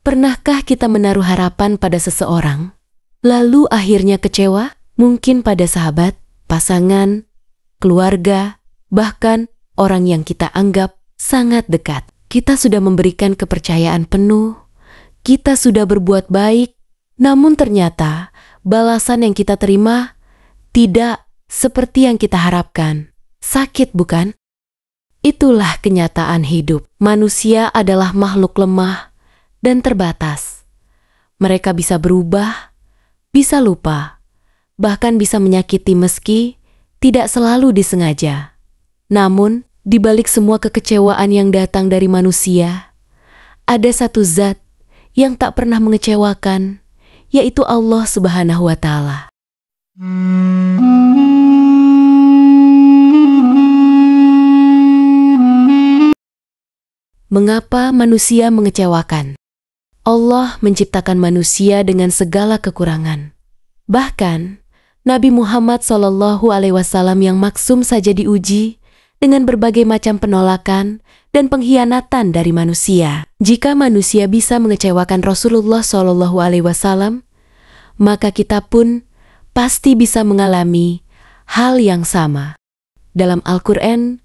Pernahkah kita menaruh harapan pada seseorang, lalu akhirnya kecewa? Mungkin pada sahabat, pasangan, keluarga, bahkan orang yang kita anggap sangat dekat. Kita sudah memberikan kepercayaan penuh, kita sudah berbuat baik, namun ternyata balasan yang kita terima tidak seperti yang kita harapkan. Sakit, bukan? Itulah kenyataan hidup. Manusia adalah makhluk lemah dan terbatas. Mereka bisa berubah, bisa lupa, bahkan bisa menyakiti meski tidak selalu disengaja. Namun, di balik semua kekecewaan yang datang dari manusia, ada satu zat yang tak pernah mengecewakan, yaitu Allah Subhanahu wa Ta'ala. Mengapa manusia mengecewakan? Allah menciptakan manusia dengan segala kekurangan. Bahkan, Nabi Muhammad SAW yang maksum saja diuji dengan berbagai macam penolakan dan pengkhianatan dari manusia. Jika manusia bisa mengecewakan Rasulullah SAW, maka kita pun pasti bisa mengalami hal yang sama. Dalam Al-Quran,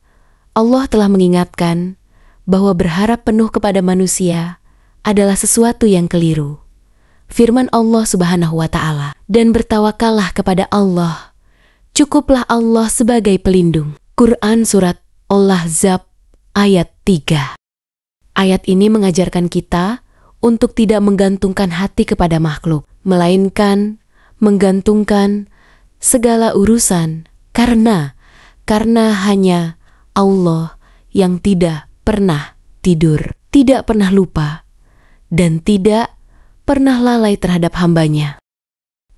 Allah telah mengingatkan bahwa berharap penuh kepada manusia adalah sesuatu yang keliru. Firman Allah Subhanahu wa Ta'ala, dan bertawakallah kepada Allah, cukuplah Allah sebagai pelindung. Quran Surat Al-Ahzab ayat 3. Ayat ini mengajarkan kita untuk tidak menggantungkan hati kepada makhluk, melainkan menggantungkan segala urusan karena hanya Allah yang tidak pernah tidur, tidak pernah lupa, dan tidak pernah lalai terhadap hambanya.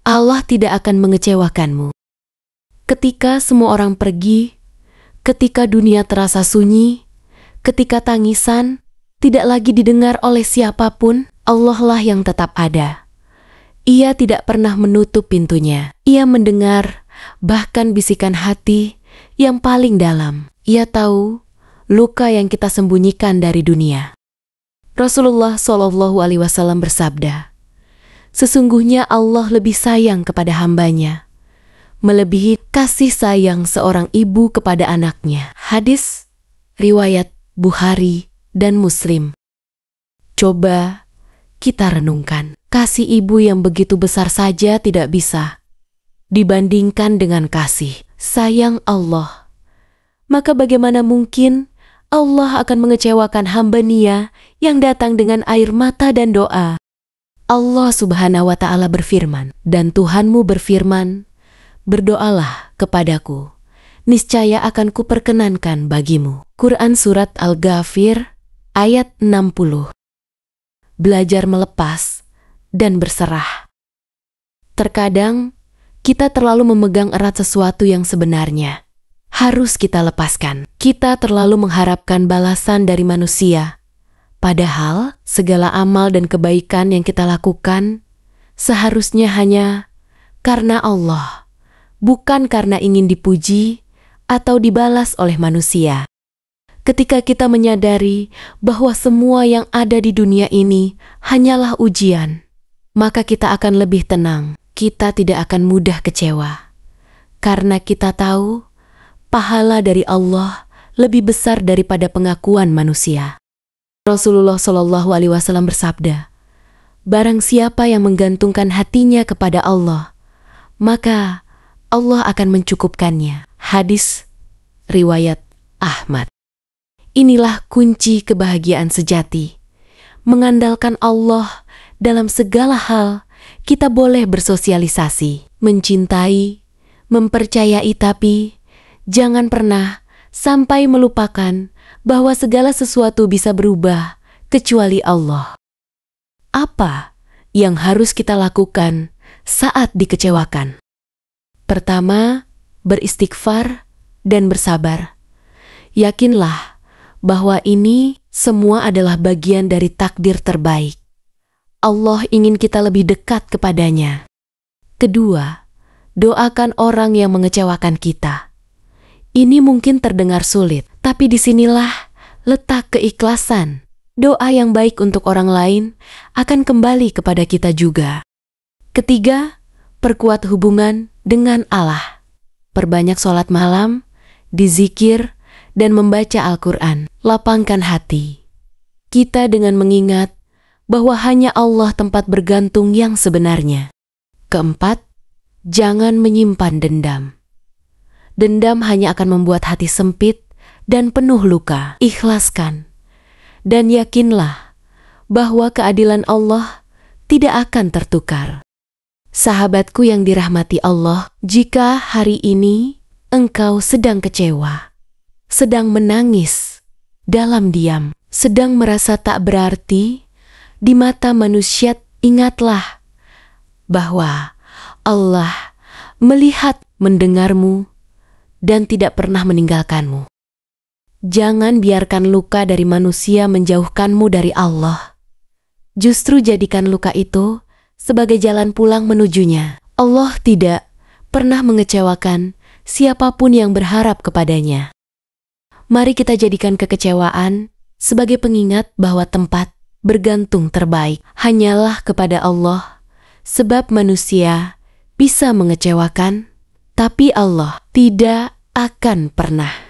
Allah tidak akan mengecewakanmu. Ketika semua orang pergi, ketika dunia terasa sunyi, ketika tangisan tidak lagi didengar oleh siapapun, Allah lah yang tetap ada. Ia tidak pernah menutup pintunya. Ia mendengar bahkan bisikan hati yang paling dalam. Ia tahu luka yang kita sembunyikan dari dunia. Rasulullah SAW bersabda, sesungguhnya Allah lebih sayang kepada hambanya, melebihi kasih sayang seorang ibu kepada anaknya. Hadis riwayat Bukhari dan Muslim. Coba kita renungkan, kasih ibu yang begitu besar saja tidak bisa dibandingkan dengan kasih sayang Allah. Maka bagaimana mungkin Allah akan mengecewakan hamba-Nya yang datang dengan air mata dan doa? Allah Subhanahu wa Ta'ala berfirman, dan Tuhanmu berfirman, berdoalah kepadaku, niscaya akan kuperkenankan bagimu. Quran Surat Al-Ghafir ayat 60. Belajar melepas dan berserah. Terkadang kita terlalu memegang erat sesuatu yang sebenarnya harus kita lepaskan. Kita terlalu mengharapkan balasan dari manusia, padahal segala amal dan kebaikan yang kita lakukan seharusnya hanya karena Allah, bukan karena ingin dipuji atau dibalas oleh manusia. Ketika kita menyadari bahwa semua yang ada di dunia ini hanyalah ujian, maka kita akan lebih tenang. Kita tidak akan mudah kecewa, karena kita tahu pahala dari Allah lebih besar daripada pengakuan manusia. Rasulullah SAW bersabda, barang siapa yang menggantungkan hatinya kepada Allah, maka Allah akan mencukupkannya. Hadis riwayat Ahmad. Inilah kunci kebahagiaan sejati. Mengandalkan Allah dalam segala hal. Kita boleh bersosialisasi, mencintai, mempercayai, tapi jangan pernah sampai melupakan bahwa segala sesuatu bisa berubah kecuali Allah. Apa yang harus kita lakukan saat dikecewakan? Pertama, beristighfar dan bersabar. Yakinlah bahwa ini semua adalah bagian dari takdir terbaik. Allah ingin kita lebih dekat kepadanya. Kedua, doakan orang yang mengecewakan kita. Ini mungkin terdengar sulit, tapi disinilah letak keikhlasan doa yang baik untuk orang lain akan kembali kepada kita juga. Ketiga, perkuat hubungan dengan Allah. Perbanyak sholat malam, dizikir, dan membaca Al-Quran. Lapangkan hati kita dengan mengingat bahwa hanya Allah tempat bergantung yang sebenarnya. Keempat, jangan menyimpan dendam. Dendam hanya akan membuat hati sempit dan penuh luka. Ikhlaskan dan yakinlah bahwa keadilan Allah tidak akan tertukar. Sahabatku yang dirahmati Allah, jika hari ini engkau sedang kecewa, sedang menangis dalam diam, sedang merasa tak berarti di mata manusia, ingatlah bahwa Allah melihat, mendengarmu, dan tidak pernah meninggalkanmu. Jangan biarkan luka dari manusia menjauhkanmu dari Allah. Justru jadikan luka itu sebagai jalan pulang menujunya. Allah tidak pernah mengecewakan siapapun yang berharap kepadanya. Mari kita jadikan kekecewaan sebagai pengingat bahwa tempat bergantung terbaik hanyalah kepada Allah, sebab manusia bisa mengecewakan, tapi Allah tidak akan pernah.